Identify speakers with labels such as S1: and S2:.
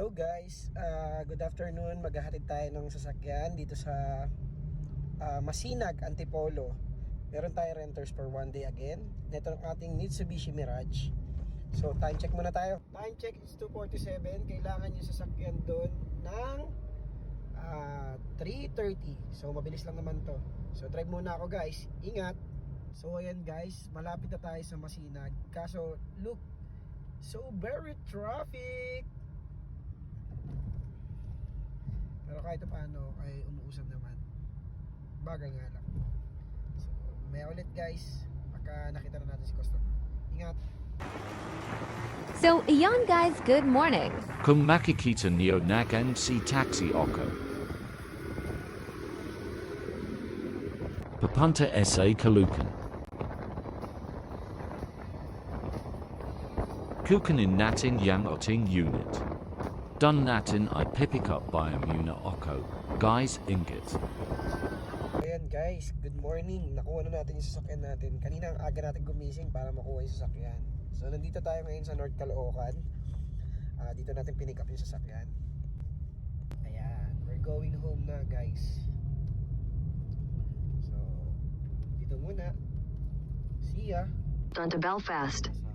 S1: Hello guys, good afternoon. Maghahatid tayo ng sasakyan dito sa Masinag, Antipolo. Meron tayo renters for one day again. Ito ang ating Mitsubishi Mirage. So time check muna tayo. Time check is 2:47. Kailangan yung sasakyan doon ng 3:30. So mabilis lang naman to. So drive muna ako guys. Ingat. So ayan guys, malapit na tayo sa Masinag. Kaso look, so very traffic. Pero kahit paano ay umuusad naman. Bagay nga lang. So may ulit guys, pagka nakita na natin si customer. Ingat.
S2: So, ayan guys, good morning.
S3: Kung makikita niyo nagan si taxi ako. Papunta sa Caloocan. Kukunin natin yang ating unit. Done natin ay pipick up by muna ako. Guys, ingat.
S1: Ayan guys, good morning. Nakuha na natin yung sasakyan natin. Kanina ang aga natin gumising para makuha yung sasakyan. So nandito tayo ngayon sa North Caloocan. Dito natin pinick up yung sasakyan. Ayan, we're going home na guys. So dito muna. See ya.
S2: On to Belfast.
S1: Sa